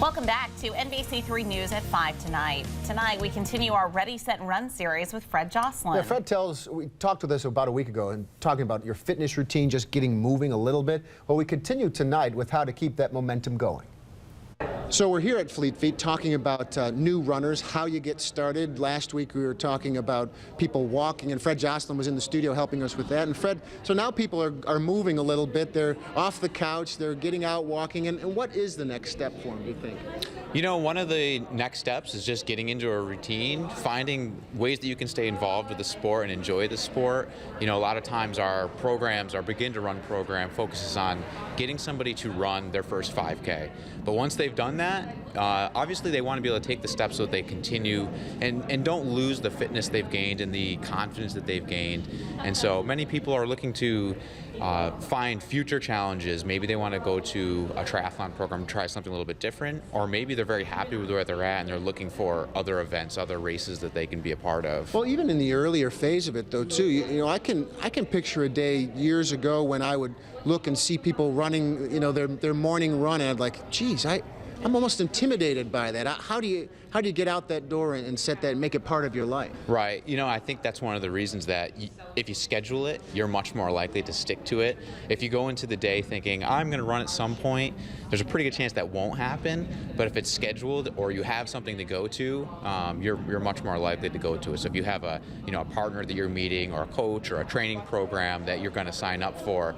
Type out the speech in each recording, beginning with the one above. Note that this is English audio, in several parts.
Welcome back to NBC3 News at 5 tonight. Tonight, we continue our Ready, Set, and Run series with Fred Joslyn. Yeah, Fred we talked with us about a week ago and talking about your fitness routine, just getting moving a little bit. Well, we continue tonight with how to keep that momentum going. So we're here at Fleet Feet talking about new runners, how you get started. Last week we were talking about people walking, and Fred Joslyn was in the studio helping us with that. And Fred, so now people are moving a little bit. They're off the couch, they're getting out walking. And what is the next step for them, do you think? You know, one of the next steps is just getting into a routine, finding ways that you can stay involved with the sport and enjoy the sport. You know, a lot of times our programs, our Begin to Run program, focuses on getting somebody to run their first 5K. But once they've done that, obviously they want to be able to take the steps so that they continue and don't lose the fitness they've gained and the confidence that they've gained. And so many people are looking to find future challenges. Maybe they want to go to a triathlon program and try something a little bit different, or maybe they're very happy with where they're at and they're looking for other events, other races that they can be a part of. Well, even in the earlier phase of it, though, too, you know, I can picture a day years ago when I would look and see people running, you know, their morning run, and I'd like, geez, I'm almost intimidated by that. How do you get out that door and set that and make it part of your life? Right. You know, I think that's one of the reasons that if you schedule it, you're much more likely to stick to it. If you go into the day thinking, I'm going to run at some point, there's a pretty good chance that won't happen. But if it's scheduled or you have something to go to, you're much more likely to go to it. So if you have a partner that you're meeting, or a coach or a training program that you're going to sign up for,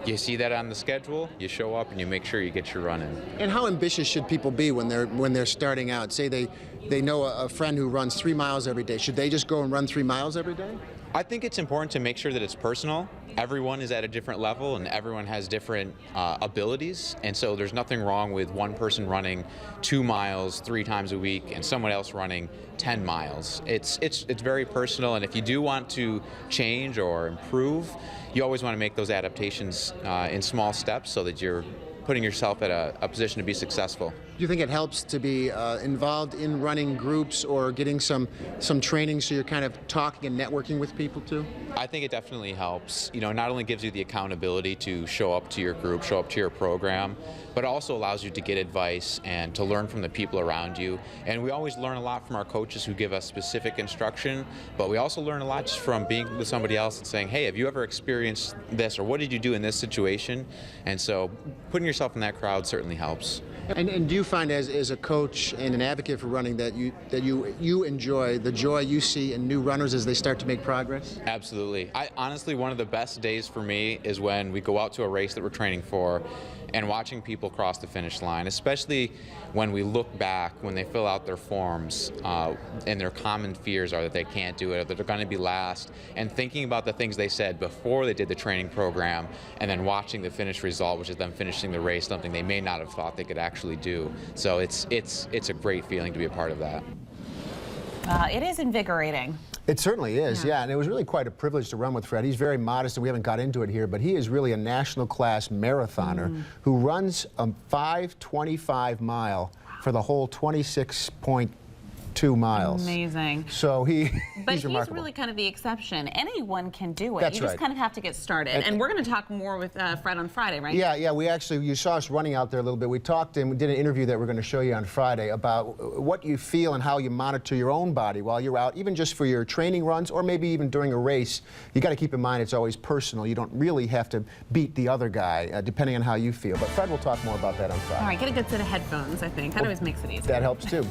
you see that on the schedule, you show up and you make sure you get your run in. And how ambitious should people be when they're starting out? Say they know a friend who runs 3 miles every day. Should they just go and run 3 miles every day? I think it's important to make sure that it's personal. Everyone is at a different level and everyone has different abilities, and so there's nothing wrong with one person running 2 miles 3 times a week and someone else running 10 miles. It's very personal, and if you do want to change or improve, you always want to make those adaptations in small steps so that you're putting yourself at a position to be successful. Do you think it helps to be involved in running groups or getting some training so you're kind of talking and networking with people too? I think it definitely helps. You know, it not only gives you the accountability to show up to your group, show up to your program, but also allows you to get advice and to learn from the people around you. And we always learn a lot from our coaches who give us specific instruction, but we also learn a lot just from being with somebody else and saying, hey, have you ever experienced this, or what did you do in this situation? And so putting yourself in that crowd certainly helps. And do you find as a coach and an advocate for running that you enjoy the joy you see in new runners as they start to make progress? Absolutely. Honestly, one of the best days for me is when we go out to a race that we're training for and watching people cross the finish line, especially when we look back, when they fill out their forms and their common fears are that they can't do it, or that they're going to be last, and thinking about the things they said before they did the training program, and then watching the finish result, which is them finishing the race, something they may not have thought they could actually do. So it's a great feeling to be a part of that. It is invigorating. It certainly is, yeah, and it was really quite a privilege to run with Fred. He's very modest, and we haven't got into it here, but he is really a national class marathoner who runs a 5:25 mile for the whole 26.2 miles. Amazing. So he's But remarkable. he's really kind of the exception. Anyone can do it. That's you just right. kind of have to get started. And we're going to talk more with Fred on Friday, right? Yeah, you saw us running out there a little bit. We talked and we did an interview that we're going to show you on Friday about what you feel and how you monitor your own body while you're out, even just for your training runs or maybe even during a race. You got to keep in mind it's always personal. You don't really have to beat the other guy, depending on how you feel. But Fred will talk more about that on Friday. All right, get a good set of headphones, I think. That always makes it easy. That helps too.